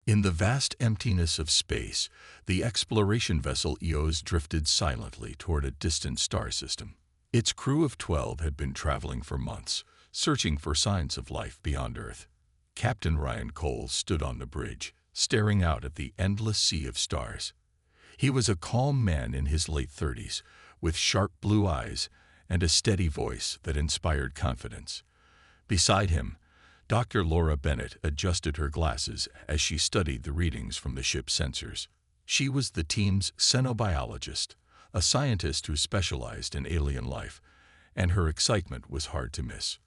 In the vast emptiness of space, the exploration vessel EOS drifted silently toward a distant star system. Its crew of 12 had been traveling for months, searching for signs of life beyond Earth. Captain Ryan Cole stood on the bridge, staring out at the endless sea of stars. He was a calm man in his late 30s, with sharp blue eyes and a steady voice that inspired confidence. Beside him, Dr. Laura Bennett adjusted her glasses as she studied the readings from the ship's sensors. She was the team's xenobiologist, a scientist who specialized in alien life, and her excitement was hard to miss.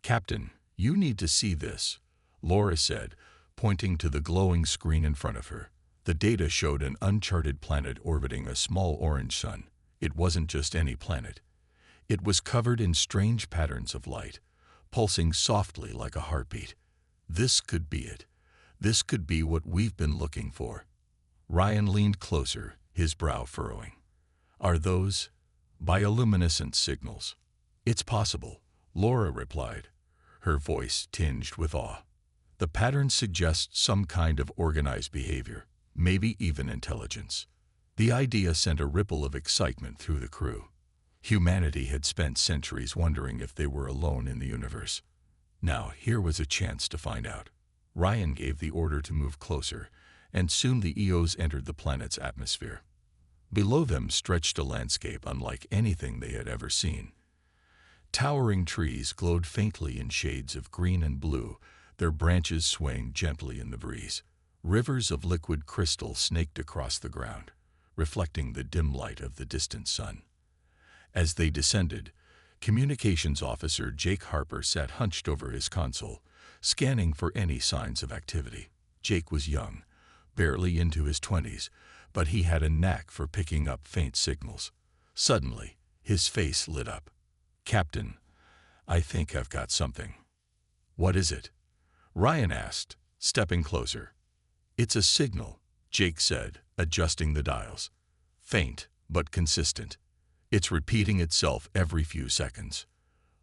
"Captain, you need to see this," Laura said, pointing to the glowing screen in front of her. The data showed an uncharted planet orbiting a small orange sun. It wasn't just any planet. It was covered in strange patterns of light, pulsing softly like a heartbeat. This could be it. This could be what we've been looking for. Ryan leaned closer, his brow furrowing. "Are those bioluminescent signals?" "It's possible," Laura replied, her voice tinged with awe. "The pattern suggests some kind of organized behavior, maybe even intelligence." The idea sent a ripple of excitement through the crew. Humanity had spent centuries wondering if they were alone in the universe. Now, here was a chance to find out. Ryan gave the order to move closer, and soon the EOs entered the planet's atmosphere. Below them stretched a landscape unlike anything they had ever seen. Towering trees glowed faintly in shades of green and blue, their branches swaying gently in the breeze. Rivers of liquid crystal snaked across the ground, reflecting the dim light of the distant sun. As they descended, Communications Officer Jake Harper sat hunched over his console, scanning for any signs of activity. Jake was young, barely into his 20s, but he had a knack for picking up faint signals. Suddenly, his face lit up. "Captain, I think I've got something." "What is it?" Ryan asked, stepping closer. "It's a signal," Jake said, adjusting the dials. "Faint, but consistent. It's repeating itself every few seconds."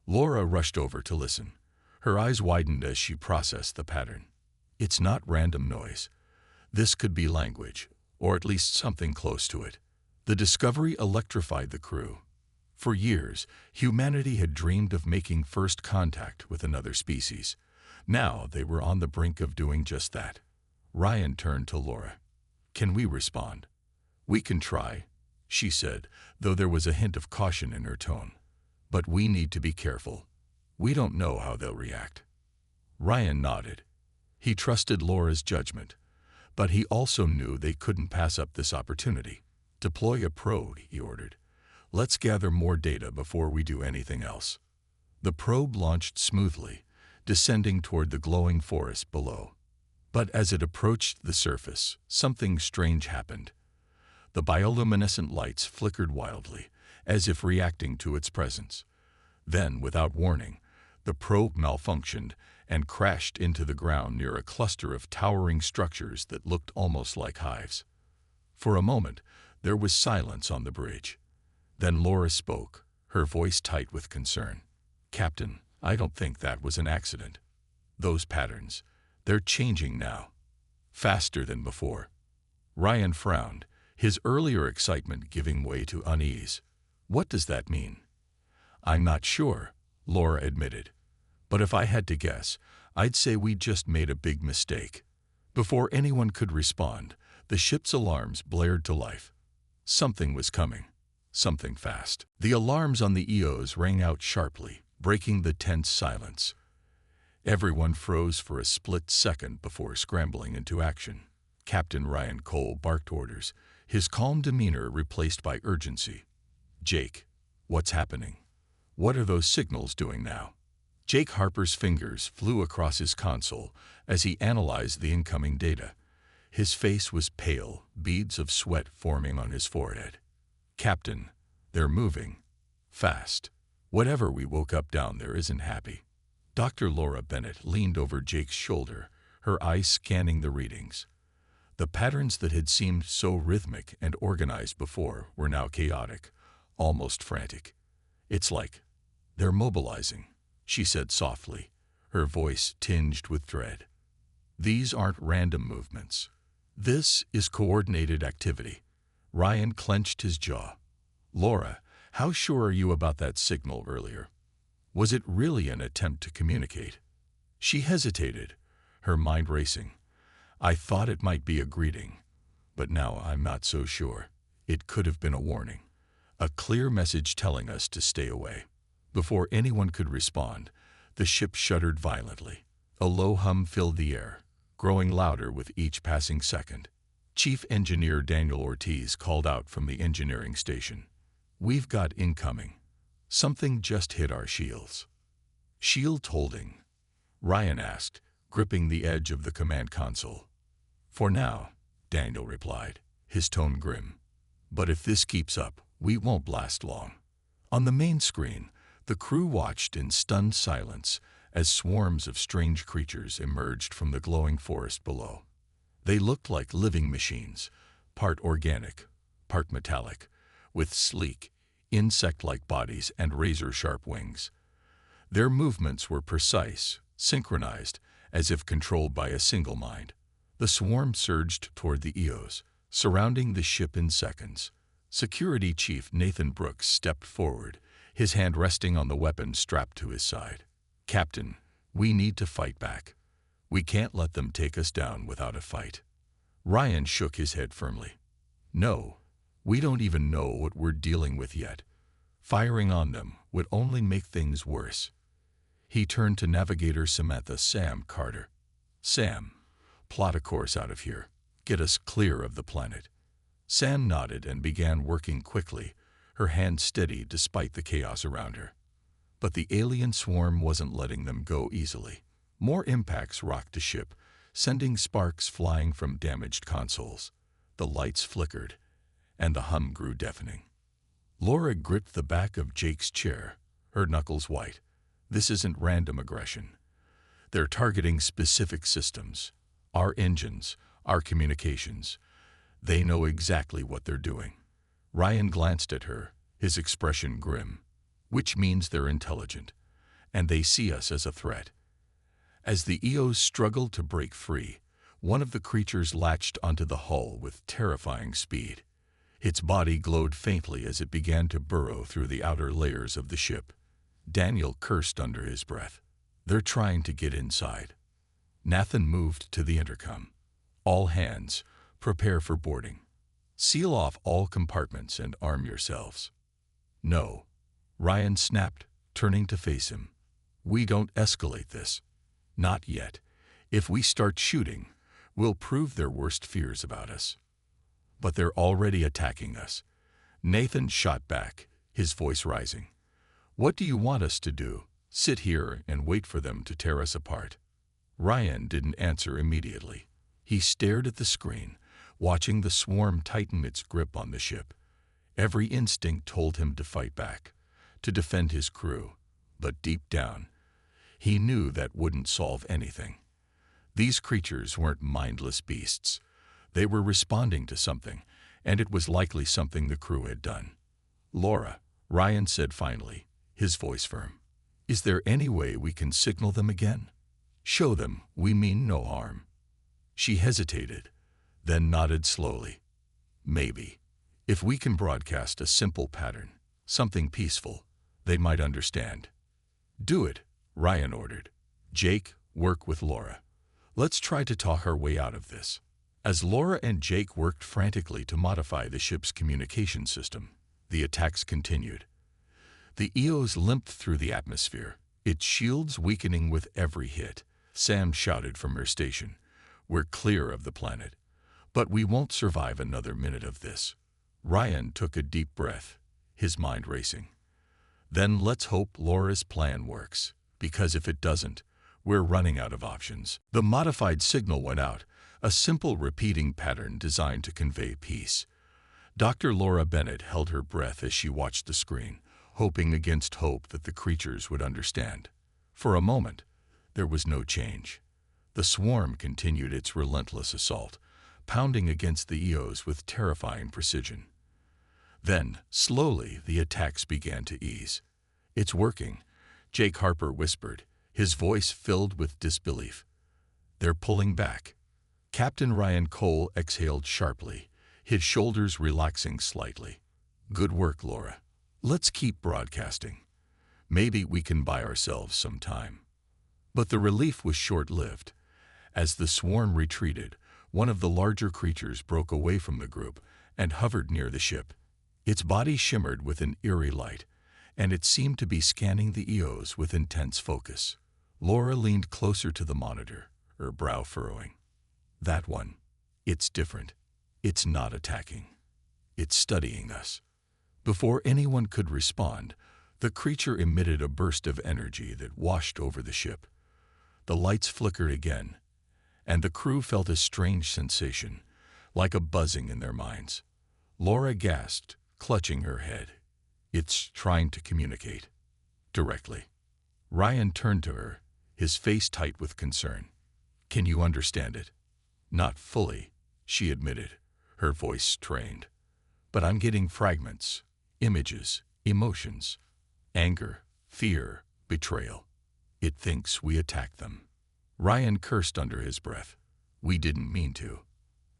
Laura rushed over to listen. Her eyes widened as she processed the pattern. "It's not random noise. This could be language, or at least something close to it." The discovery electrified the crew. For years, humanity had dreamed of making first contact with another species. Now they were on the brink of doing just that. Ryan turned to Laura. "Can we respond?" "We can try," she said, though there was a hint of caution in her tone. "But we need to be careful. We don't know how they'll react." Ryan nodded. He trusted Laura's judgment, but he also knew they couldn't pass up this opportunity. "Deploy a probe," he ordered. "Let's gather more data before we do anything else." The probe launched smoothly, descending toward the glowing forest below. But as it approached the surface, something strange happened. The bioluminescent lights flickered wildly, as if reacting to its presence. Then, without warning, the probe malfunctioned and crashed into the ground near a cluster of towering structures that looked almost like hives. For a moment, there was silence on the bridge. Then Laura spoke, her voice tight with concern. "Captain, I don't think that was an accident. Those patterns, they're changing now. Faster than before." Ryan frowned, his earlier excitement giving way to unease. "What does that mean?" "I'm not sure," Laura admitted. "But if I had to guess, I'd say we just made a big mistake." Before anyone could respond, the ship's alarms blared to life. Something was coming. Something fast. The alarms on the EOs rang out sharply, breaking the tense silence. Everyone froze for a split second before scrambling into action. Captain Ryan Cole barked orders, his calm demeanor replaced by urgency. "Jake, what's happening? What are those signals doing now?" Jake Harper's fingers flew across his console as he analyzed the incoming data. His face was pale, beads of sweat forming on his forehead. "Captain, they're moving. Fast. Whatever we woke up down there isn't happy." Dr. Laura Bennett leaned over Jake's shoulder, her eyes scanning the readings. The patterns that had seemed so rhythmic and organized before were now chaotic, almost frantic. "It's like they're mobilizing," she said softly, her voice tinged with dread. These aren't random movements. This is coordinated activity. Ryan clenched his jaw. Laura, how sure are you about that signal earlier? Was it really an attempt to communicate? She hesitated, her mind racing. I thought it might be a greeting, but now I'm not so sure. It could have been a warning, a clear message telling us to stay away. Before anyone could respond, the ship shuddered violently. A low hum filled the air, growing louder with each passing second. Chief Engineer Daniel Ortiz called out from the engineering station. We've got incoming. Something just hit our shields. Shield holding? Ryan asked, gripping the edge of the command console. For now, Daniel replied, his tone grim. But if this keeps up, we won't last long. On the main screen, the crew watched in stunned silence as swarms of strange creatures emerged from the glowing forest below. They looked like living machines, part organic, part metallic, with sleek, insect-like bodies and razor-sharp wings. Their movements were precise, synchronized, as if controlled by a single mind. The swarm surged toward the EOs, surrounding the ship in seconds. Security Chief Nathan Brooks stepped forward, his hand resting on the weapon strapped to his side. Captain, we need to fight back. We can't let them take us down without a fight. Ryan shook his head firmly. No, we don't even know what we're dealing with yet. Firing on them would only make things worse. He turned to Navigator Samantha Sam Carter. Sam, plot a course out of here. Get us clear of the planet. Sam nodded and began working quickly, her hand steady despite the chaos around her. But the alien swarm wasn't letting them go easily. More impacts rocked the ship, sending sparks flying from damaged consoles. The lights flickered, and the hum grew deafening. Laura gripped the back of Jake's chair, her knuckles white. This isn't random aggression. They're targeting specific systems. Our engines, our communications. They know exactly what they're doing. Ryan glanced at her, his expression grim. Which means they're intelligent, and they see us as a threat. As the EOs struggled to break free, one of the creatures latched onto the hull with terrifying speed. Its body glowed faintly as it began to burrow through the outer layers of the ship. Daniel cursed under his breath. They're trying to get inside. Nathan moved to the intercom. All hands, prepare for boarding. Seal off all compartments and arm yourselves. No. Ryan snapped, turning to face him. We don't escalate this. Not yet. If we start shooting, we'll prove their worst fears about us. But they're already attacking us. Nathan shot back, his voice rising. What do you want us to do? Sit here and wait for them to tear us apart? Ryan didn't answer immediately. He stared at the screen, watching the swarm tighten its grip on the ship. Every instinct told him to fight back, to defend his crew, but deep down, he knew that wouldn't solve anything. These creatures weren't mindless beasts. They were responding to something, and it was likely something the crew had done. Laura, Ryan said finally, his voice firm. Is there any way we can signal them again? Show them we mean no harm. She hesitated, then nodded slowly. Maybe. If we can broadcast a simple pattern, something peaceful, they might understand. Do it, Ryan ordered. Jake, work with Laura. Let's try to talk our way out of this. As Laura and Jake worked frantically to modify the ship's communication system, the attacks continued. The EOs limped through the atmosphere, its shields weakening with every hit. Sam shouted from her station, We're clear of the planet, but we won't survive another minute of this. Ryan took a deep breath, his mind racing. Then let's hope Laura's plan works, because if it doesn't, we're running out of options. The modified signal went out, a simple repeating pattern designed to convey peace. Dr. Laura Bennett held her breath as she watched the screen, hoping against hope that the creatures would understand. For a moment, there was no change. The swarm continued its relentless assault, pounding against the EOs with terrifying precision. Then, slowly, the attacks began to ease. It's working, Jake Harper whispered, his voice filled with disbelief. They're pulling back. Captain Ryan Cole exhaled sharply, his shoulders relaxing slightly. Good work, Laura. Let's keep broadcasting. Maybe we can buy ourselves some time. But the relief was short-lived. As the swarm retreated, one of the larger creatures broke away from the group and hovered near the ship. Its body shimmered with an eerie light, and it seemed to be scanning the EOs with intense focus. Laura leaned closer to the monitor, her brow furrowing. That one. It's different. It's not attacking. It's studying us. Before anyone could respond, the creature emitted a burst of energy that washed over the ship. The lights flickered again, and the crew felt a strange sensation, like a buzzing in their minds. Laura gasped, clutching her head. It's trying to communicate. Directly. Ryan turned to her, his face tight with concern. Can you understand it? Not fully, she admitted, her voice strained. But I'm getting fragments, images, emotions, anger, fear, betrayal. It thinks we attacked them. Ryan cursed under his breath. We didn't mean to.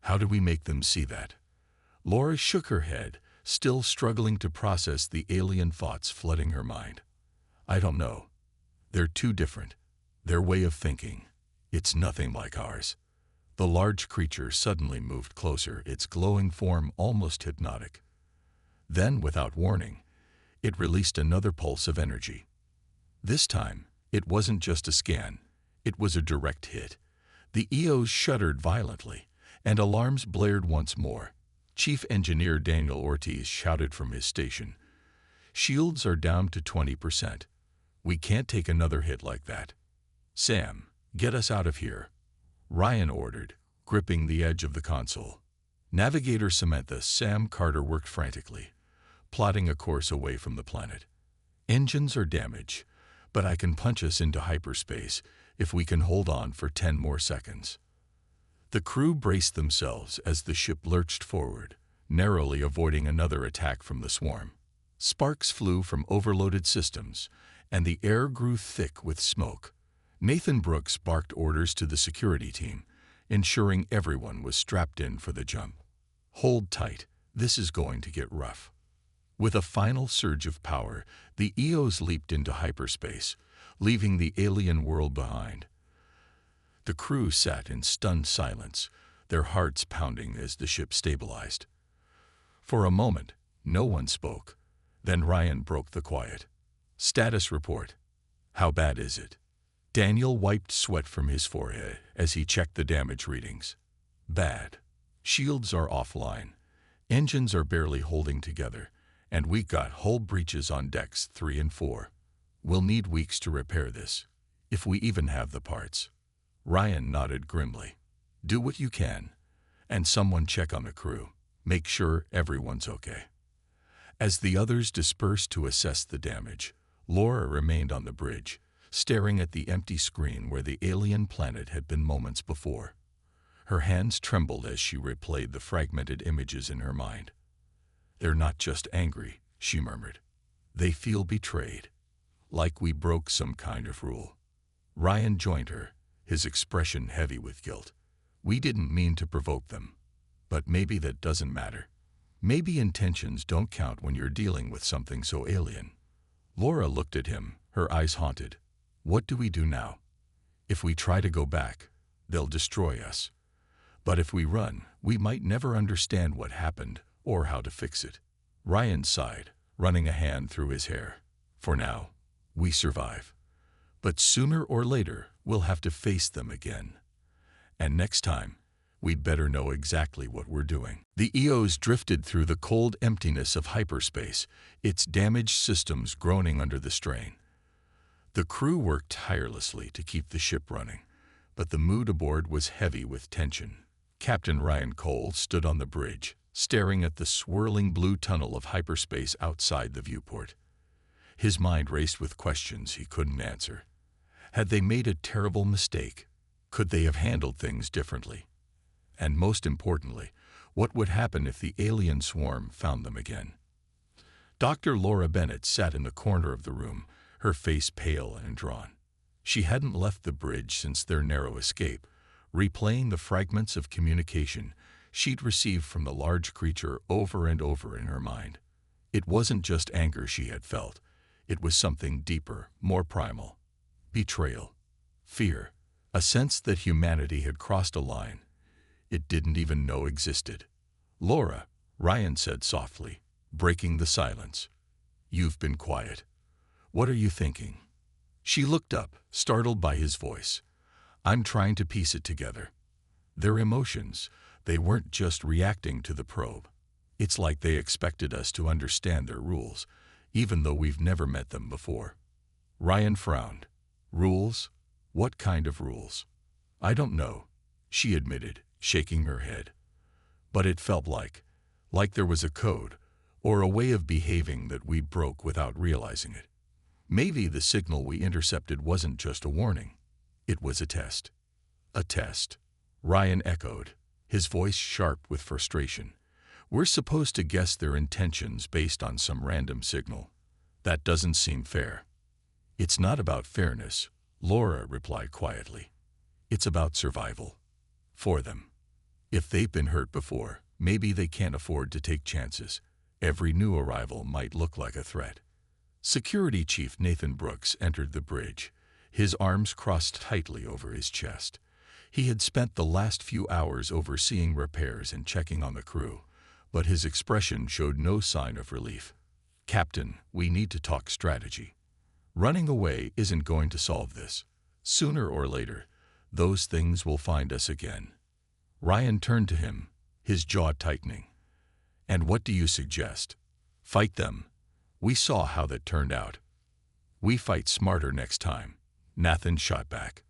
How do we make them see that? Laura shook her head, still struggling to process the alien thoughts flooding her mind. I don't know. They're too different. Their way of thinking. It's nothing like ours. The large creature suddenly moved closer, its glowing form almost hypnotic. Then, without warning, it released another pulse of energy. This time, it wasn't just a scan. It was a direct hit. The EOs shuddered violently, and alarms blared once more. Chief Engineer Daniel Ortiz shouted from his station. Shields are down to 20%. We can't take another hit like that. Sam, get us out of here. Ryan ordered, gripping the edge of the console. Navigator Samantha Sam Carter worked frantically, plotting a course away from the planet. Engines are damaged, but I can punch us into hyperspace if we can hold on for 10 more seconds. The crew braced themselves as the ship lurched forward, narrowly avoiding another attack from the swarm. Sparks flew from overloaded systems, and the air grew thick with smoke. Nathan Brooks barked orders to the security team, ensuring everyone was strapped in for the jump. Hold tight, this is going to get rough. With a final surge of power, the EOs leaped into hyperspace, leaving the alien world behind. The crew sat in stunned silence, their hearts pounding as the ship stabilized. For a moment, no one spoke. Then Ryan broke the quiet. Status report. How bad is it? Daniel wiped sweat from his forehead as he checked the damage readings. Bad. Shields are offline. Engines are barely holding together, and we got hull breaches on decks 3 and 4. We'll need weeks to repair this, if we even have the parts. Ryan nodded grimly. Do what you can, and someone check on the crew. Make sure everyone's okay. As the others dispersed to assess the damage, Laura remained on the bridge, staring at the empty screen where the alien planet had been moments before. Her hands trembled as she replayed the fragmented images in her mind. They're not just angry, she murmured. They feel betrayed, like we broke some kind of rule. Ryan joined her, his expression heavy with guilt. We didn't mean to provoke them, but maybe that doesn't matter. Maybe intentions don't count when you're dealing with something so alien. Laura looked at him, her eyes haunted. What do we do now? If we try to go back, they'll destroy us. But if we run, we might never understand what happened or how to fix it. Ryan sighed, running a hand through his hair. For now, we survive. But sooner or later, we'll have to face them again. And next time, we'd better know exactly what we're doing. The EOs drifted through the cold emptiness of hyperspace, its damaged systems groaning under the strain. The crew worked tirelessly to keep the ship running, but the mood aboard was heavy with tension. Captain Ryan Cole stood on the bridge, staring at the swirling blue tunnel of hyperspace outside the viewport. His mind raced with questions he couldn't answer. Had they made a terrible mistake? Could they have handled things differently? And most importantly, what would happen if the alien swarm found them again? Dr. Laura Bennett sat in the corner of the room, her face pale and drawn. She hadn't left the bridge since their narrow escape, replaying the fragments of communication she'd received from the large creature over and over in her mind. It wasn't just anger she had felt. It was something deeper, more primal. Betrayal. Fear. A sense that humanity had crossed a line it didn't even know existed. "Laura," Ryan said softly, breaking the silence. "You've been quiet. What are you thinking?" She looked up, startled by his voice. "I'm trying to piece it together." Their emotions, they weren't just reacting to the probe. It's like they expected us to understand their rules, even though we've never met them before. Ryan frowned. "Rules? What kind of rules?" "I don't know," she admitted, shaking her head. But it felt like there was a code, or a way of behaving that we broke without realizing it. Maybe the signal we intercepted wasn't just a warning. It was a test. "A test," Ryan echoed, his voice sharp with frustration. "We're supposed to guess their intentions based on some random signal. That doesn't seem fair." "It's not about fairness," Laura replied quietly. "It's about survival. For them. If they've been hurt before, maybe they can't afford to take chances. Every new arrival might look like a threat." Security Chief Nathan Brooks entered the bridge, his arms crossed tightly over his chest. He had spent the last few hours overseeing repairs and checking on the crew, but his expression showed no sign of relief. "Captain, we need to talk strategy. Running away isn't going to solve this. Sooner or later, those things will find us again." Ryan turned to him, his jaw tightening. "And what do you suggest?" "Fight them. We saw how that turned out." "We fight smarter next time," Nathan shot back.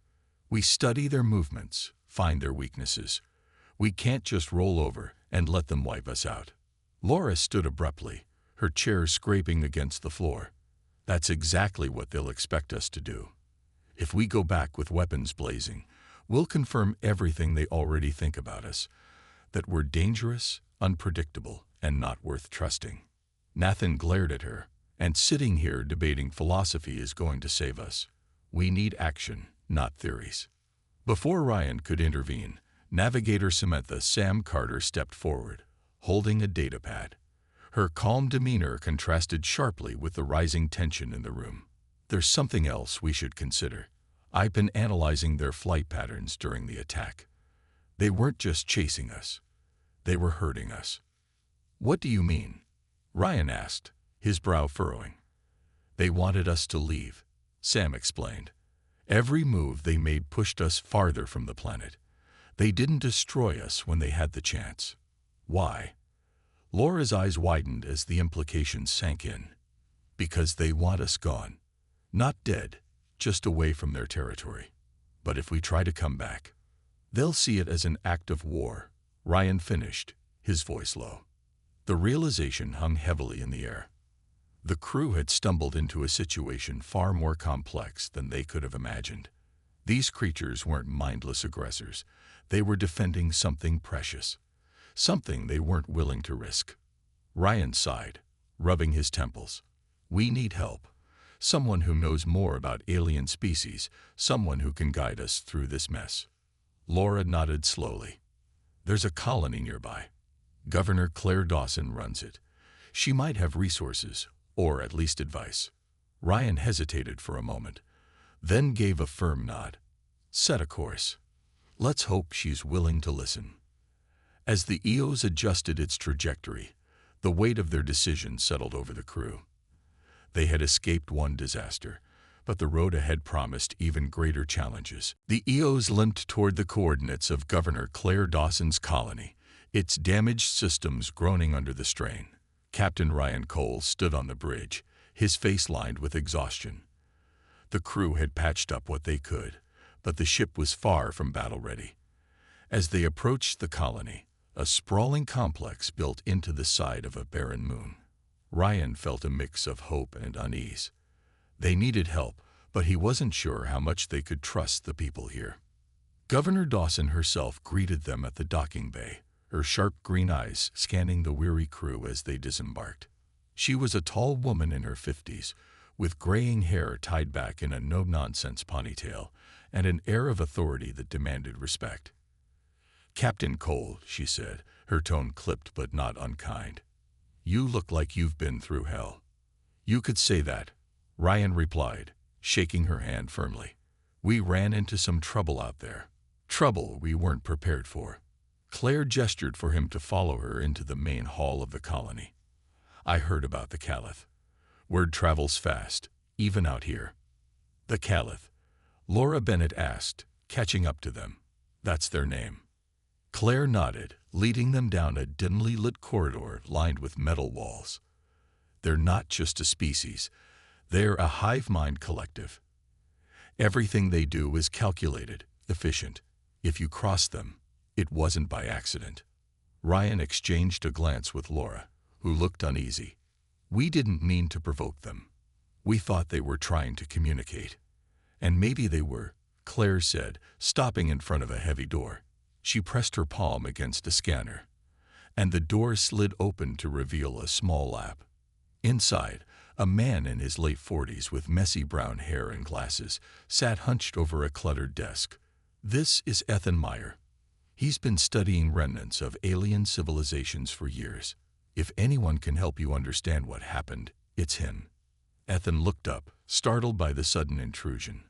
"We study their movements, find their weaknesses. We can't just roll over and let them wipe us out." Laura stood abruptly, her chair scraping against the floor. "That's exactly what they'll expect us to do. If we go back with weapons blazing, we'll confirm everything they already think about us, that we're dangerous, unpredictable, and not worth trusting." Nathan glared at her. "And sitting here debating philosophy is going to save us. We need action, not theories." Before Ryan could intervene, Navigator Samantha Sam Carter stepped forward, holding a datapad. Her calm demeanor contrasted sharply with the rising tension in the room. "There's something else we should consider. I've been analyzing their flight patterns during the attack. They weren't just chasing us. They were hurting us." "What do you mean?" Ryan asked, his brow furrowing. "They wanted us to leave," Sam explained. "Every move they made pushed us farther from the planet. They didn't destroy us when they had the chance." "Why?" Laura's eyes widened as the implications sank in. "Because they want us gone. Not dead, just away from their territory. But if we try to come back, they'll see it as an act of war," Ryan finished, his voice low. The realization hung heavily in the air. The crew had stumbled into a situation far more complex than they could have imagined. These creatures weren't mindless aggressors. They were defending something precious, something they weren't willing to risk. Ryan sighed, rubbing his temples. "We need help. Someone who knows more about alien species, someone who can guide us through this mess." Laura nodded slowly. "There's a colony nearby. Governor Claire Dawson runs it. She might have resources, or at least advice." Ryan hesitated for a moment, then gave a firm nod. "Set a course. Let's hope she's willing to listen." As the EOS adjusted its trajectory, the weight of their decision settled over the crew. They had escaped one disaster, but the road ahead promised even greater challenges. The EOS limped toward the coordinates of Governor Claire Dawson's colony, its damaged systems groaning under the strain. Captain Ryan Cole stood on the bridge, his face lined with exhaustion. The crew had patched up what they could, but the ship was far from battle-ready. As they approached the colony, a sprawling complex built into the side of a barren moon, Ryan felt a mix of hope and unease. They needed help, but he wasn't sure how much they could trust the people here. Governor Dawson herself greeted them at the docking bay, her sharp green eyes scanning the weary crew as they disembarked. She was a tall woman in her 50s, with graying hair tied back in a no-nonsense ponytail, and an air of authority that demanded respect. "Captain Cole," she said, her tone clipped but not unkind. "You look like you've been through hell." "You could say that," Ryan replied, shaking her hand firmly. "We ran into some trouble out there. Trouble we weren't prepared for." Claire gestured for him to follow her into the main hall of the colony. "I heard about the Caliph. Word travels fast, even out here." "The Caliph?" Laura Bennett asked, catching up to them. "That's their name." Claire nodded, leading them down a dimly lit corridor lined with metal walls. "They're not just a species. They're a hive mind collective. Everything they do is calculated, efficient. If you cross them, it wasn't by accident." Ryan exchanged a glance with Laura, who looked uneasy. "We didn't mean to provoke them. We thought they were trying to communicate." "And maybe they were," Claire said, stopping in front of a heavy door. She pressed her palm against a scanner, and the door slid open to reveal a small lab. Inside, a man in his late 40s with messy brown hair and glasses sat hunched over a cluttered desk. "This is Ethan Meyer. He's been studying remnants of alien civilizations for years. If anyone can help you understand what happened, it's him." Ethan looked up, startled by the sudden intrusion.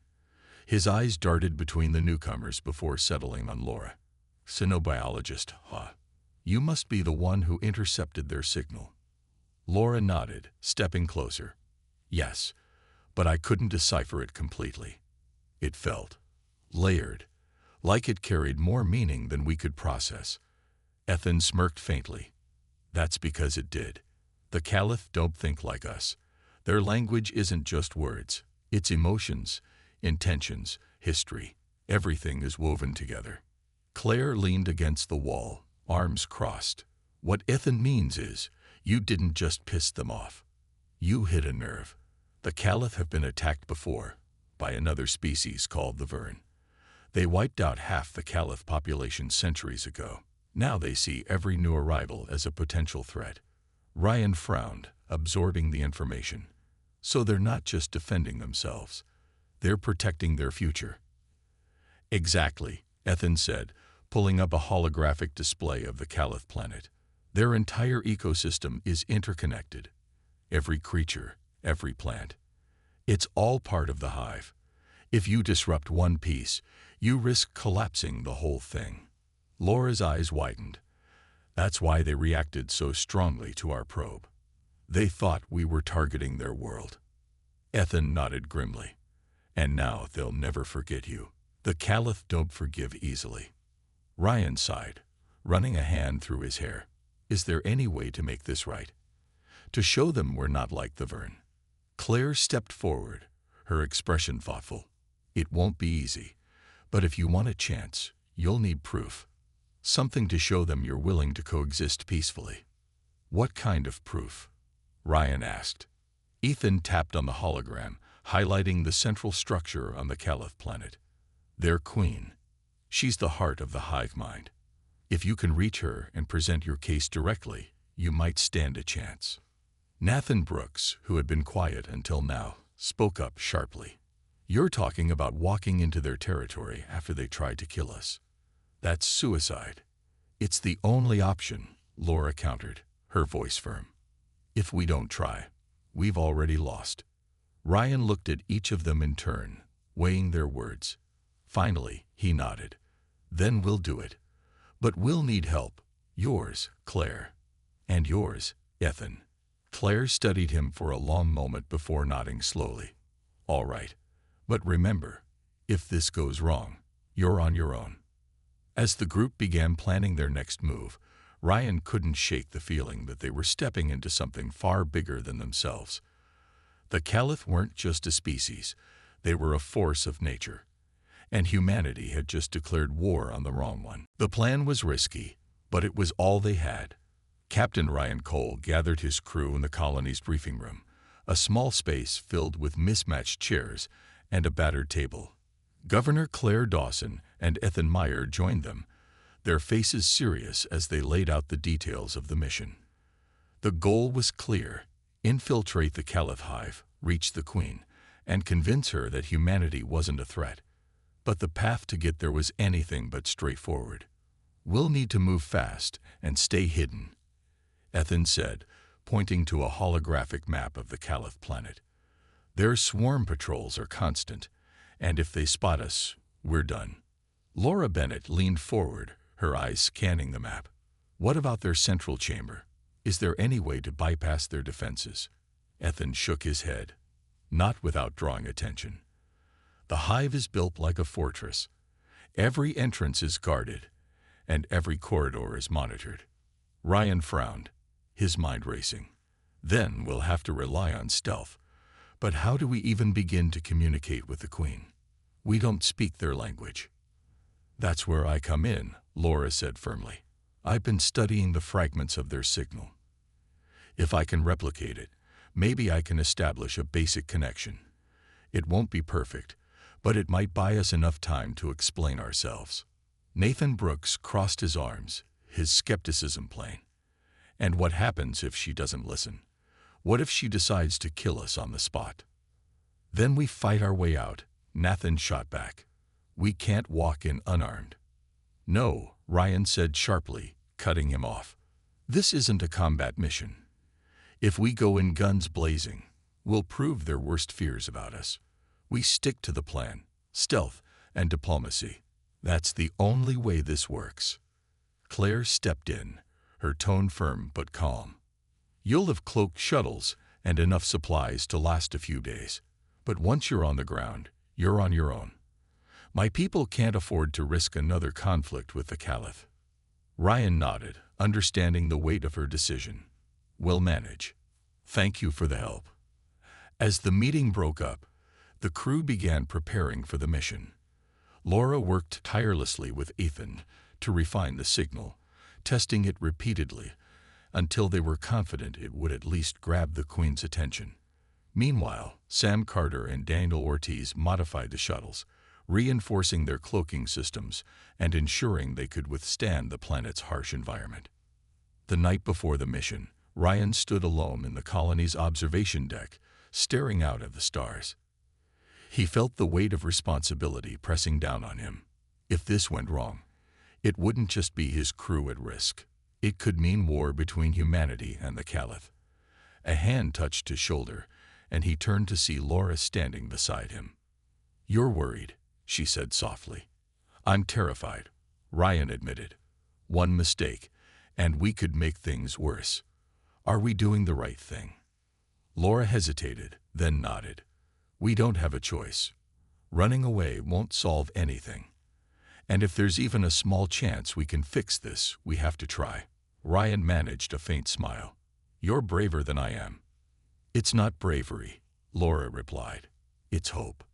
His eyes darted between the newcomers before settling on Laura. "Xenobiologist, huh? You must be the one who intercepted their signal." Laura nodded, stepping closer. "Yes, but I couldn't decipher it completely. It felt layered, like it carried more meaning than we could process." Ethan smirked faintly. "That's because it did. The Caliph don't think like us. Their language isn't just words. It's emotions, intentions, history. Everything is woven together." Claire leaned against the wall, arms crossed. "What Ethan means is, you didn't just piss them off. You hit a nerve. The Caliph have been attacked before, by another species called the Vern. They wiped out half the Caliph population centuries ago. Now they see every new arrival as a potential threat." Ryan frowned, absorbing the information. "So they're not just defending themselves. They're protecting their future." "Exactly," Ethan said, pulling up a holographic display of the Caliph planet. "Their entire ecosystem is interconnected. Every creature, every plant. It's all part of the hive. If you disrupt one piece, you risk collapsing the whole thing." Laura's eyes widened. "That's why they reacted so strongly to our probe. They thought we were targeting their world." Ethan nodded grimly. "And now they'll never forget you. The Caliph don't forgive easily." Ryan sighed, running a hand through his hair. "Is there any way to make this right? To show them we're not like the Vern?" Claire stepped forward, her expression thoughtful. "It won't be easy, but if you want a chance, you'll need proof. Something to show them you're willing to coexist peacefully." "What kind of proof?" Ryan asked. Ethan tapped on the hologram, highlighting the central structure on the Caliph planet. "Their queen. She's the heart of the hive mind. If you can reach her and present your case directly, you might stand a chance." Nathan Brooks, who had been quiet until now, spoke up sharply. "You're talking about walking into their territory after they tried to kill us. That's suicide." "It's the only option," Laura countered, her voice firm. "If we don't try, we've already lost." Ryan looked at each of them in turn, weighing their words. Finally, he nodded. "Then we'll do it. But we'll need help. Yours, Claire. And yours, Ethan." Claire studied him for a long moment before nodding slowly. "All right. But remember, if this goes wrong, you're on your own." As the group began planning their next move, Ryan couldn't shake the feeling that they were stepping into something far bigger than themselves. The Caliph weren't just a species, they were a force of nature. And humanity had just declared war on the wrong one. The plan was risky, but it was all they had. Captain Ryan Cole gathered his crew in the colony's briefing room, a small space filled with mismatched chairs and a battered table. Governor Claire Dawson and Ethan Meyer joined them, their faces serious as they laid out the details of the mission. The goal was clear: infiltrate the Caliph hive, reach the Queen, and convince her that humanity wasn't a threat. but the path to get there was anything but straightforward. "We'll need to move fast and stay hidden," Ethan said, pointing to a holographic map of the Caliph planet. "Their swarm patrols are constant, and if they spot us, we're done." Laura Bennett leaned forward, her eyes scanning the map. "What about their central chamber? Is there any way to bypass their defenses?" Ethan shook his head, not without drawing attention. "The hive is built like a fortress. Every entrance is guarded, and every corridor is monitored." Ryan frowned, his mind racing. "Then we'll have to rely on stealth. But how do we even begin to communicate with the Queen? We don't speak their language." "That's where I come in," Laura said firmly. "I've been studying the fragments of their signal. If I can replicate it, maybe I can establish a basic connection. It won't be perfect, but it might buy us enough time to explain ourselves." Nathan Brooks crossed his arms, his skepticism plain. "And what happens if she doesn't listen? What if she decides to kill us on the spot?" "Then we fight our way out," Nathan shot back. "We can't walk in unarmed." "No," Ryan said sharply, cutting him off. "This isn't a combat mission. If we go in guns blazing, we'll prove their worst fears about us. We stick to the plan, stealth and diplomacy. That's the only way this works." Claire stepped in, her tone firm but calm. "You'll have cloaked shuttles and enough supplies to last a few days. But once you're on the ground, you're on your own. My people can't afford to risk another conflict with the Caliph." Ryan nodded, understanding the weight of her decision. "We'll manage. Thank you for the help." As the meeting broke up, the crew began preparing for the mission. Laura worked tirelessly with Ethan to refine the signal, testing it repeatedly until they were confident it would at least grab the Queen's attention. Meanwhile, Sam Carter and Daniel Ortiz modified the shuttles, reinforcing their cloaking systems and ensuring they could withstand the planet's harsh environment. The night before the mission, Ryan stood alone in the colony's observation deck, staring out at the stars. He felt the weight of responsibility pressing down on him. If this went wrong, it wouldn't just be his crew at risk. It could mean war between humanity and the Caliph. A hand touched his shoulder, and he turned to see Laura standing beside him. "You're worried," she said softly. "I'm terrified," Ryan admitted. "One mistake, and we could make things worse. Are we doing the right thing?" Laura hesitated, then nodded. "We don't have a choice. Running away won't solve anything. And if there's even a small chance we can fix this, we have to try." Ryan managed a faint smile. "You're braver than I am." "It's not bravery," Laura replied. "It's hope.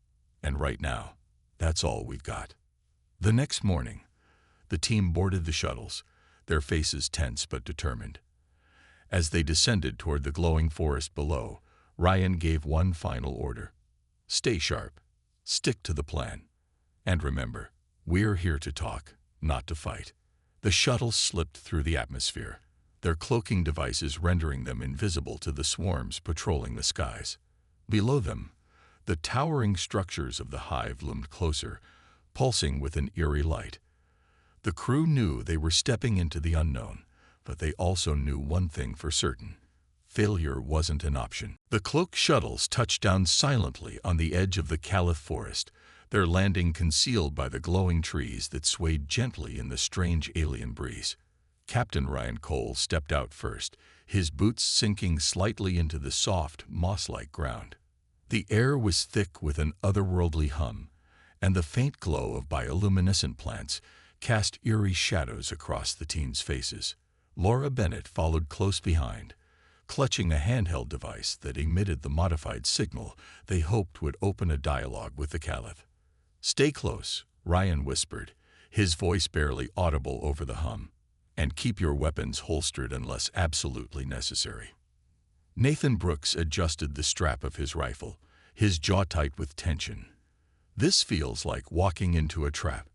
And right now, that's all we've got." The next morning, the team boarded the shuttles, their faces tense but determined. As they descended toward the glowing forest below, Ryan gave one final order. "Stay sharp. Stick to the plan. And remember, we're here to talk, not to fight." The shuttles slipped through the atmosphere, their cloaking devices rendering them invisible to the swarms patrolling the skies. Below them, the towering structures of the hive loomed closer, pulsing with an eerie light. The crew knew they were stepping into the unknown, but they also knew one thing for certain. Failure wasn't an option. The cloaked shuttles touched down silently on the edge of the Caliph forest, their landing concealed by the glowing trees that swayed gently in the strange alien breeze. Captain Ryan Cole stepped out first, his boots sinking slightly into the soft, moss-like ground. The air was thick with an otherworldly hum, and the faint glow of bioluminescent plants cast eerie shadows across the teens' faces. Laura Bennett followed close behind, clutching a handheld device that emitted the modified signal they hoped would open a dialogue with the Caliph. "Stay close," Ryan whispered, his voice barely audible over the hum, "and keep your weapons holstered unless absolutely necessary." Nathan Brooks adjusted the strap of his rifle, his jaw tight with tension. "This feels like walking into a trap."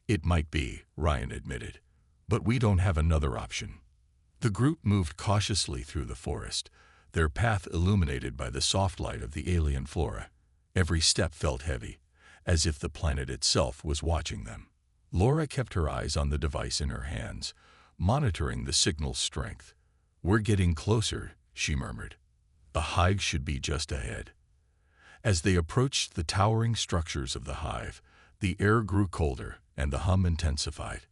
"It might be," Ryan admitted, "but we don't have another option." The group moved cautiously through the forest, their path illuminated by the soft light of the alien flora. Every step felt heavy, as if the planet itself was watching them. Laura kept her eyes on the device in her hands, monitoring the signal's strength. "We're getting closer," she murmured. "The hive should be just ahead." As they approached the towering structures of the hive, the air grew colder and the hum intensified.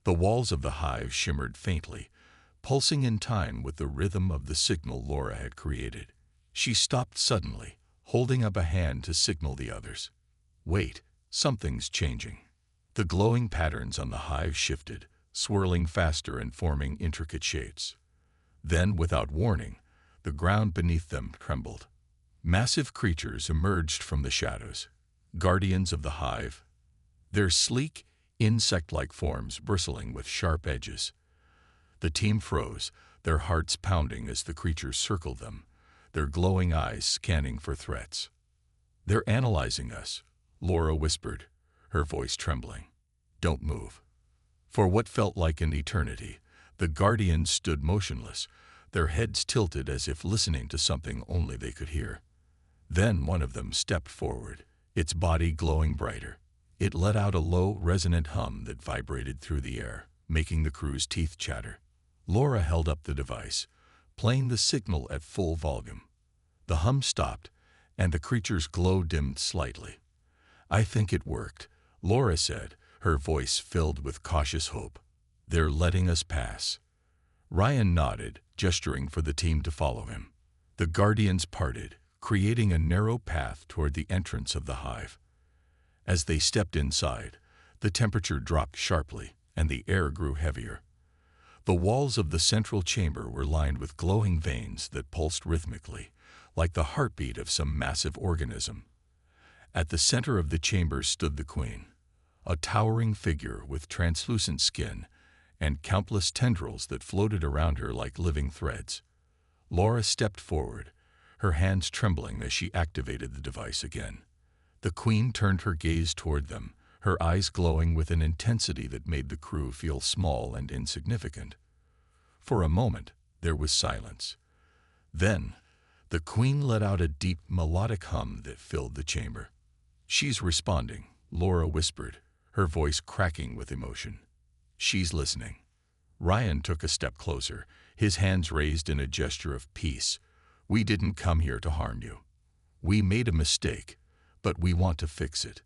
The walls of the hive shimmered faintly, pulsing in time with the rhythm of the signal Laura had created. She stopped suddenly, holding up a hand to signal the others. "Wait, something's changing." The glowing patterns on the hive shifted, swirling faster and forming intricate shapes. Then, without warning, the ground beneath them trembled. Massive creatures emerged from the shadows, guardians of the hive, their sleek, insect-like forms bristling with sharp edges. The team froze, their hearts pounding as the creatures circled them, their glowing eyes scanning for threats. "They're analyzing us," Laura whispered, her voice trembling. "Don't move." For what felt like an eternity, the guardians stood motionless, their heads tilted as if listening to something only they could hear. Then one of them stepped forward, its body glowing brighter. It let out a low, resonant hum that vibrated through the air, making the crew's teeth chatter. Laura held up the device, playing the signal at full volume. The hum stopped, and the creature's glow dimmed slightly. "I think it worked," Laura said, her voice filled with cautious hope. "They're letting us pass." Ryan nodded, gesturing for the team to follow him. The guardians parted, creating a narrow path toward the entrance of the hive. As they stepped inside, the temperature dropped sharply and the air grew heavier. The walls of the central chamber were lined with glowing veins that pulsed rhythmically, like the heartbeat of some massive organism. At the center of the chamber stood the queen, a towering figure with translucent skin and countless tendrils that floated around her like living threads. Laura stepped forward, her hands trembling as she activated the device again. The queen turned her gaze toward them, her eyes glowing with an intensity that made the crew feel small and insignificant. For a moment, there was silence. Then, the queen let out a deep, melodic hum that filled the chamber. "She's responding," Laura whispered, her voice cracking with emotion. "She's listening." Ryan took a step closer, his hands raised in a gesture of peace. "We didn't come here to harm you. We made a mistake, but we want to fix it.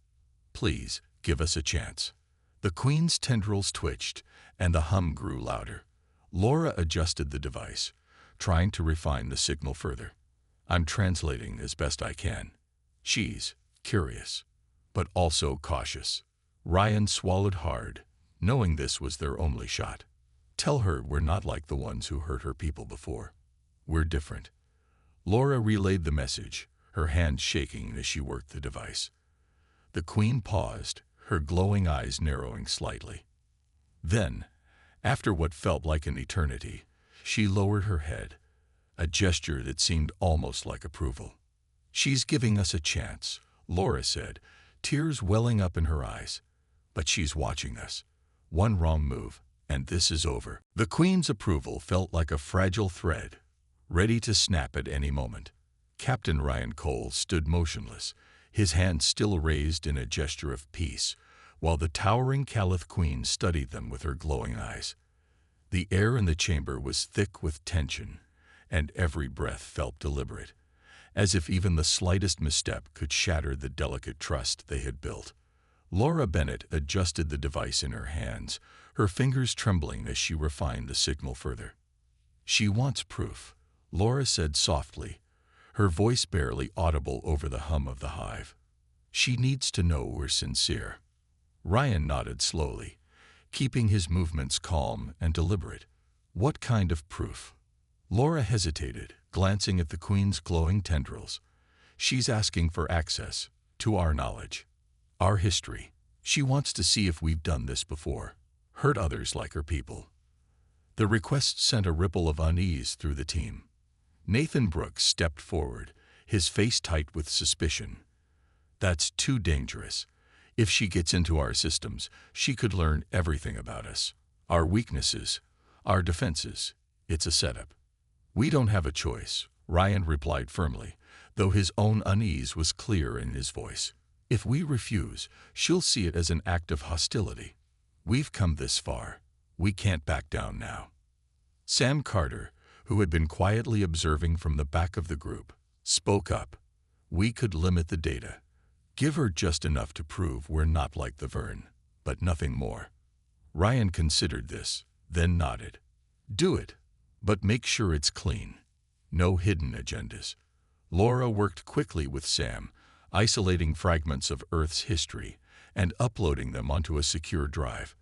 Please, give us a chance." The queen's tendrils twitched, and the hum grew louder. Laura adjusted the device, trying to refine the signal further. "I'm translating as best I can." She's curious, but also cautious. Ryan swallowed hard, knowing this was their only shot. "Tell her we're not like the ones who hurt her people before. We're different." Laura relayed the message, her hands shaking as she worked the device. The queen paused, her glowing eyes narrowing slightly. Then, after what felt like an eternity, she lowered her head, a gesture that seemed almost like approval. "She's giving us a chance," Laura said, tears welling up in her eyes. "But she's watching us. One wrong move, and this is over." The queen's approval felt like a fragile thread, ready to snap at any moment. Captain Ryan Cole stood motionless, his hands still raised in a gesture of peace, while the towering Caliph queen studied them with her glowing eyes. The air in the chamber was thick with tension, and every breath felt deliberate, as if even the slightest misstep could shatter the delicate trust they had built. Laura Bennett adjusted the device in her hands, her fingers trembling as she refined the signal further. "She wants proof," Laura said softly, her voice barely audible over the hum of the hive. "She needs to know we're sincere." Ryan nodded slowly, keeping his movements calm and deliberate. "What kind of proof?" Laura hesitated, glancing at the queen's glowing tendrils. "She's asking for access to our knowledge, our history. She wants to see if we've done this before, hurt others like her people." The request sent a ripple of unease through the team. Nathan Brooks stepped forward, his face tight with suspicion. "That's too dangerous. If she gets into our systems, she could learn everything about us. Our weaknesses, our defenses. It's a setup." "We don't have a choice," Ryan replied firmly, though his own unease was clear in his voice. If we refuse, she'll see it as an act of hostility. We've come this far. We can't back down now. Sam Carter, who had been quietly observing from the back of the group, spoke up. We could limit the data. Give her just enough to prove we're not like the Vern, but nothing more. Ryan considered this, then nodded. Do it, but make sure it's clean. No hidden agendas. Laura worked quickly with Sam, isolating fragments of Earth's history and uploading them onto a secure drive.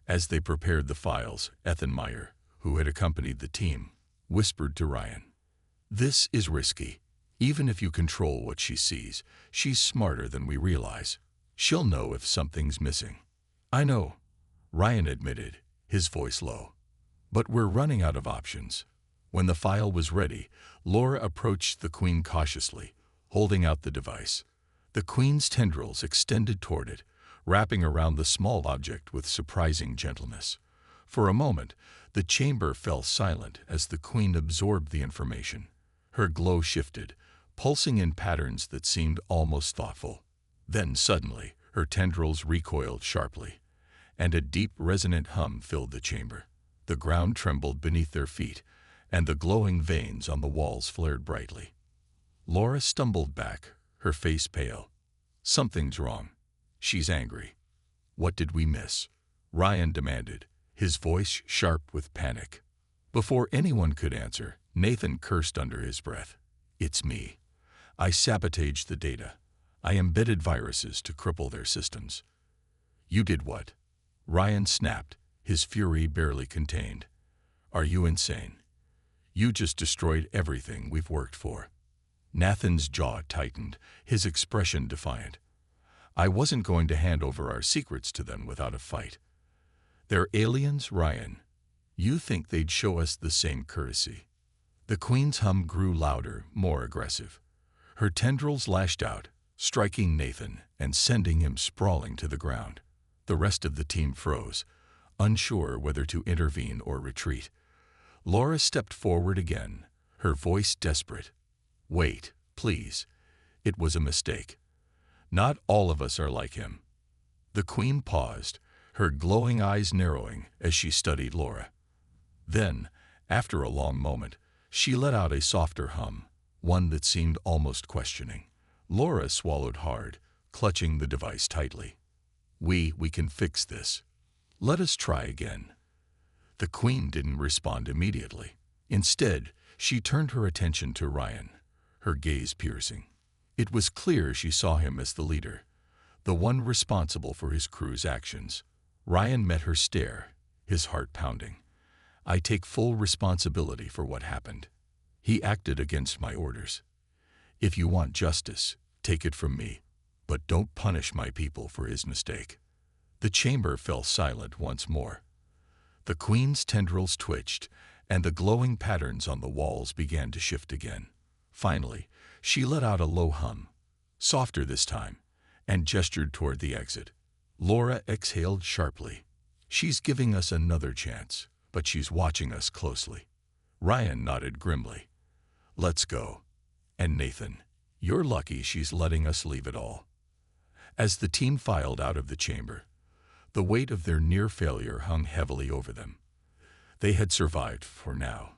As they prepared the files, Ethenmeyer, who had accompanied the team, whispered to Ryan, "This is risky. Even if you control what she sees, she's smarter than we realize. She'll know if something's missing." "I know," Ryan admitted, his voice low. "But we're running out of options." When the file was ready, Laura approached the Queen cautiously, holding out the device. The Queen's tendrils extended toward it, wrapping around the small object with surprising gentleness. For a moment, the chamber fell silent as the Queen absorbed the information. Her glow shifted, pulsing in patterns that seemed almost thoughtful. Then suddenly, her tendrils recoiled sharply, and a deep, resonant hum filled the chamber. The ground trembled beneath their feet, and the glowing veins on the walls flared brightly. Laura stumbled back, her face pale. "Something's wrong. She's angry." "What did we miss?" Ryan demanded, his voice sharp with panic. Before anyone could answer, Nathan cursed under his breath. "It's me. I sabotaged the data. I embedded viruses to cripple their systems." "You did what?" Ryan snapped, his fury barely contained. "Are you insane? You just destroyed everything we've worked for." Nathan's jaw tightened, his expression defiant. "I wasn't going to hand over our secrets to them without a fight. They're aliens, Ryan. You think they'd show us the same courtesy?" The Queen's hum grew louder, more aggressive. Her tendrils lashed out, striking Nathan and sending him sprawling to the ground. The rest of the team froze, unsure whether to intervene or retreat. Laura stepped forward again, her voice desperate. "Wait, please. It was a mistake. Not all of us are like him." The Queen paused, her glowing eyes narrowing as she studied Laura. Then, after a long moment, she let out a softer hum, one that seemed almost questioning. Laura swallowed hard, clutching the device tightly. We can fix this. Let us try again." The Queen didn't respond immediately. Instead, she turned her attention to Ryan, her gaze piercing. It was clear she saw him as the leader, the one responsible for his crew's actions. Ryan met her stare, his heart pounding. "I take full responsibility for what happened. He acted against my orders. If you want justice, take it from me, but don't punish my people for his mistake." The chamber fell silent once more. The Queen's tendrils twitched, and the glowing patterns on the walls began to shift again. Finally, she let out a low hum, softer this time, and gestured toward the exit. Laura exhaled sharply. "She's giving us another chance, but she's watching us closely." Ryan nodded grimly. "Let's go. And Nathan, you're lucky she's letting us leave it all." As the team filed out of the chamber, the weight of their near failure hung heavily over them. They had survived for now,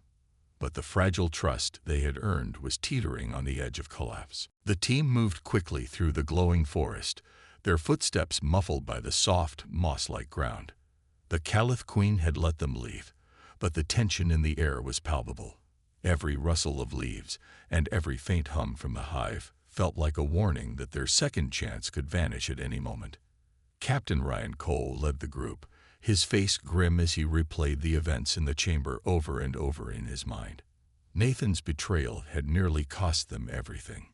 but the fragile trust they had earned was teetering on the edge of collapse. The team moved quickly through the glowing forest, their footsteps muffled by the soft, moss-like ground. The Caliph Queen had let them leave, but the tension in the air was palpable. Every rustle of leaves and every faint hum from the hive felt like a warning that their second chance could vanish at any moment. Captain Ryan Cole led the group, his face grim as he replayed the events in the chamber over and over in his mind. Nathan's betrayal had nearly cost them everything.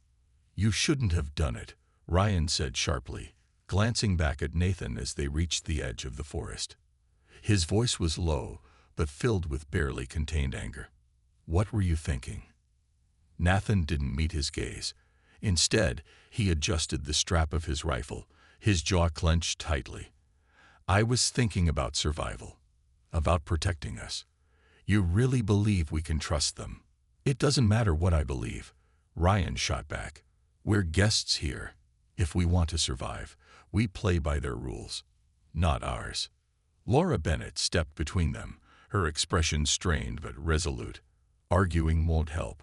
"You shouldn't have done it," Ryan said sharply, glancing back at Nathan as they reached the edge of the forest. His voice was low, but filled with barely contained anger. "What were you thinking?" Nathan didn't meet his gaze. Instead, he adjusted the strap of his rifle, his jaw clenched tightly. "I was thinking about survival, about protecting us. You really believe we can trust them?" "It doesn't matter what I believe," Ryan shot back. "We're guests here. If we want to survive, we play by their rules, not ours. Laura Bennett stepped between them, her expression strained but resolute. Arguing won't help.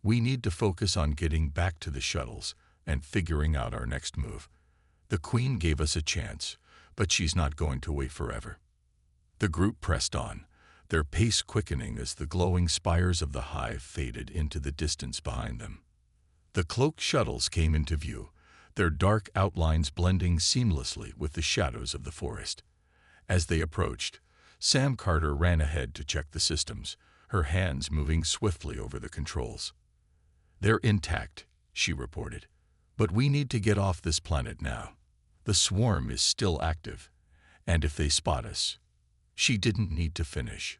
We need to focus on getting back to the shuttles and figuring out our next move. The Queen gave us a chance, but she's not going to wait forever. The group pressed on, their pace quickening as the glowing spires of the hive faded into the distance behind them. The cloaked shuttles came into view, their dark outlines blending seamlessly with the shadows of the forest. As they approached, Sam Carter ran ahead to check the systems, her hands moving swiftly over the controls. "They're intact," she reported, "but we need to get off this planet now. The swarm is still active, and if they spot us..." She didn't need to finish.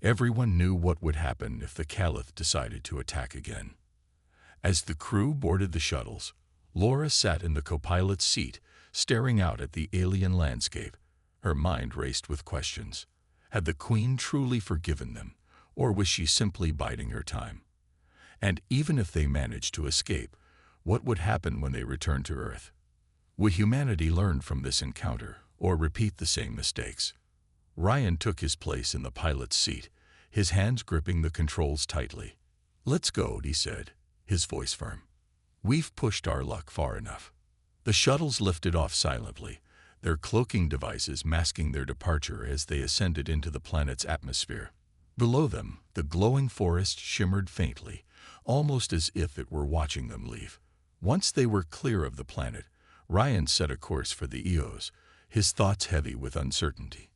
Everyone knew what would happen if the Caliph decided to attack again. As the crew boarded the shuttles, Laura sat in the co-pilot's seat, staring out at the alien landscape. Her mind raced with questions. Had the Queen truly forgiven them, or was she simply biding her time? And even if they managed to escape, what would happen when they returned to Earth? Would humanity learn from this encounter, or repeat the same mistakes? Ryan took his place in the pilot's seat, his hands gripping the controls tightly. "Let's go," he said, his voice firm. "We've pushed our luck far enough." The shuttles lifted off silently, their cloaking devices masking their departure as they ascended into the planet's atmosphere. Below them, the glowing forest shimmered faintly, almost as if it were watching them leave. Once they were clear of the planet, Ryan set a course for the Eos, his thoughts heavy with uncertainty.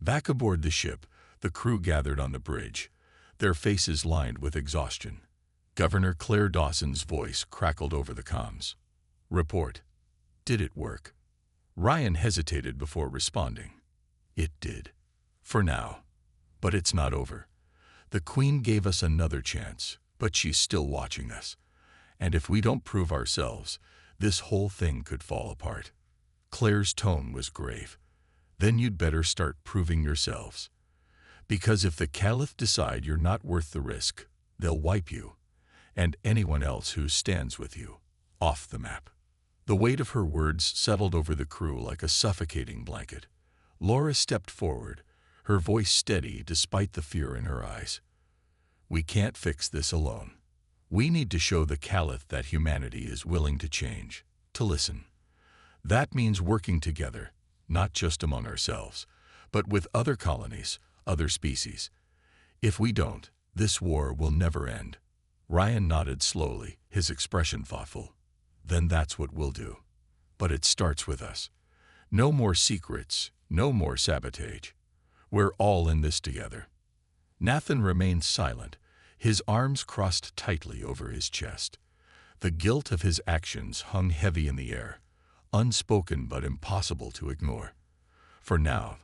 Back aboard the ship, the crew gathered on the bridge, their faces lined with exhaustion. Governor Claire Dawson's voice crackled over the comms. "Report. Did it work?" Ryan hesitated before responding. "It did. For now. But it's not over. The Queen gave us another chance, but she's still watching us. And if we don't prove ourselves, this whole thing could fall apart." Claire's tone was grave. "Then you'd better start proving yourselves. Because if the Caliph decide you're not worth the risk, they'll wipe you, and anyone else who stands with you, off the map." The weight of her words settled over the crew like a suffocating blanket. Laura stepped forward, her voice steady despite the fear in her eyes. "We can't fix this alone. We need to show the Caliph that humanity is willing to change, to listen. That means working together, not just among ourselves, but with other colonies, other species. If we don't, this war will never end." Ryan nodded slowly, his expression thoughtful. "Then that's what we'll do. But it starts with us. No more secrets, no more sabotage. We're all in this together." Nathan remained silent, his arms crossed tightly over his chest. The guilt of his actions hung heavy in the air, unspoken but impossible to ignore. For now,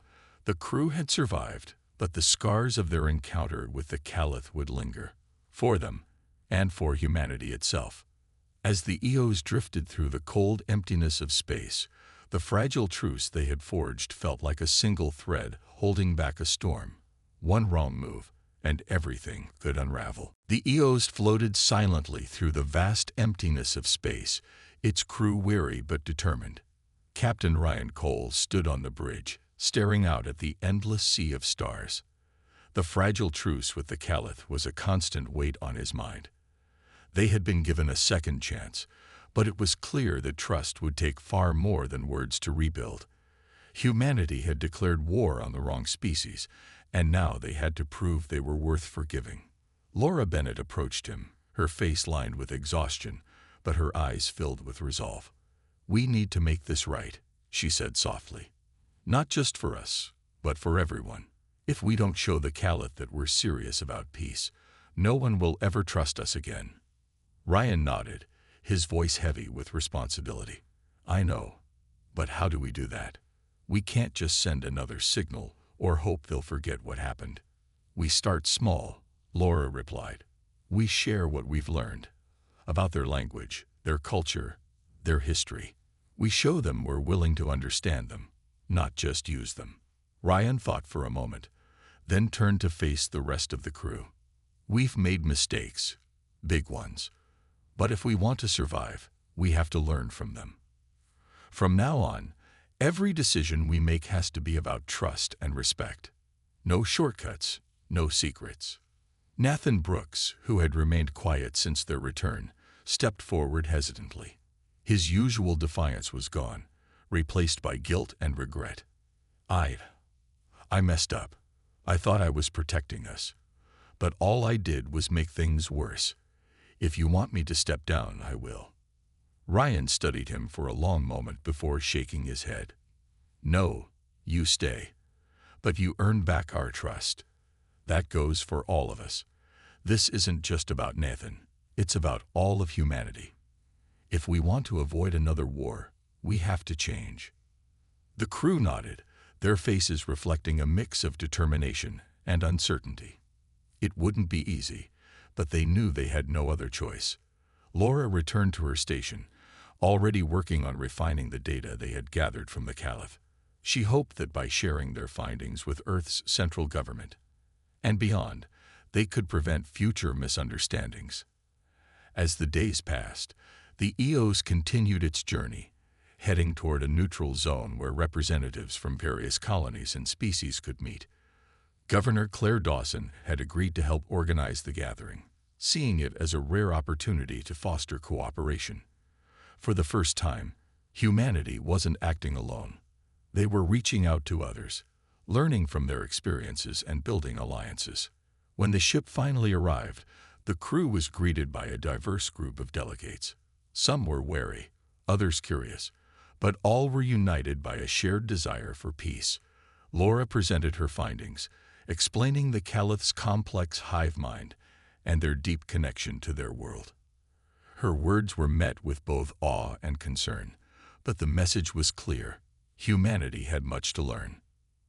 the crew had survived, but the scars of their encounter with the Caliph would linger, for them, and for humanity itself. As the Eos drifted through the cold emptiness of space, the fragile truce they had forged felt like a single thread holding back a storm. One wrong move, and everything could unravel. The Eos floated silently through the vast emptiness of space, its crew weary but determined. Captain Ryan Cole stood on the bridge, staring out at the endless sea of stars. The fragile truce with the Caliph was a constant weight on his mind. They had been given a second chance, but it was clear that trust would take far more than words to rebuild. Humanity had declared war on the wrong species, and now they had to prove they were worth forgiving. Laura Bennett approached him, her face lined with exhaustion, but her eyes filled with resolve. "We need to make this right," she said softly. "Not just for us, but for everyone. If we don't show the Caliph that we're serious about peace, no one will ever trust us again." Ryan nodded, his voice heavy with responsibility. "I know, but how do we do that? We can't just send another signal or hope they'll forget what happened." "We start small," Laura replied. "We share what we've learned about their language, their culture, their history. We show them we're willing to understand them, not just use them." Ryan thought for a moment, then turned to face the rest of the crew. "We've made mistakes, big ones. But if we want to survive, we have to learn from them. From now on, every decision we make has to be about trust and respect. No shortcuts, no secrets. Nathan Brooks, who had remained quiet since their return, stepped forward hesitantly. His usual defiance was gone, replaced by guilt and regret. I messed up. I thought I was protecting us. But all I did was make things worse. If you want me to step down, I will. Ryan studied him for a long moment before shaking his head. No, you stay. But you earn back our trust. That goes for all of us. This isn't just about Nathan. It's about all of humanity. If we want to avoid another war, we have to change. The crew nodded, their faces reflecting a mix of determination and uncertainty. It wouldn't be easy, but they knew they had no other choice. Laura returned to her station, already working on refining the data they had gathered from the Caliph. She hoped that by sharing their findings with Earth's central government and beyond, they could prevent future misunderstandings. As the days passed, the EOS continued its journey, heading toward a neutral zone where representatives from various colonies and species could meet. Governor Claire Dawson had agreed to help organize the gathering, seeing it as a rare opportunity to foster cooperation. For the first time, humanity wasn't acting alone. They were reaching out to others, learning from their experiences and building alliances. When the ship finally arrived, the crew was greeted by a diverse group of delegates. Some were wary, others curious, but all were united by a shared desire for peace. Laura presented her findings, explaining the Caliph's complex hive mind and their deep connection to their world. Her words were met with both awe and concern, but the message was clear. Humanity had much to learn.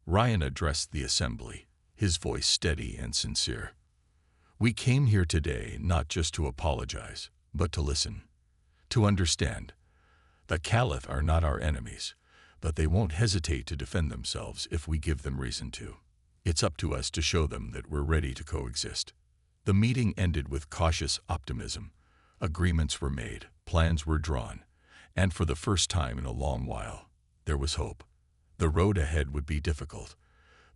Ryan addressed the assembly, his voice steady and sincere. We came here today not just to apologize, but to listen, to understand. The Caliph are not our enemies, but they won't hesitate to defend themselves if we give them reason to. It's up to us to show them that we're ready to coexist. The meeting ended with cautious optimism. Agreements were made, plans were drawn, and for the first time in a long while, there was hope. The road ahead would be difficult,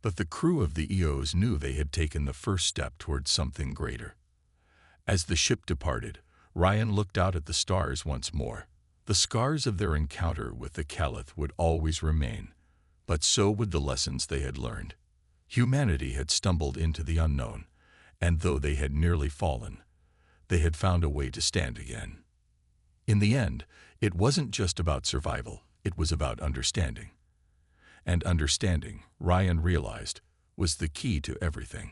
but the crew of the EOS knew they had taken the first step towards something greater. As the ship departed, Ryan looked out at the stars once more. The scars of their encounter with the Caliph would always remain, but so would the lessons they had learned. Humanity had stumbled into the unknown, and though they had nearly fallen, they had found a way to stand again. In the end, it wasn't just about survival, it was about understanding. And understanding, Ryan realized, was the key to everything.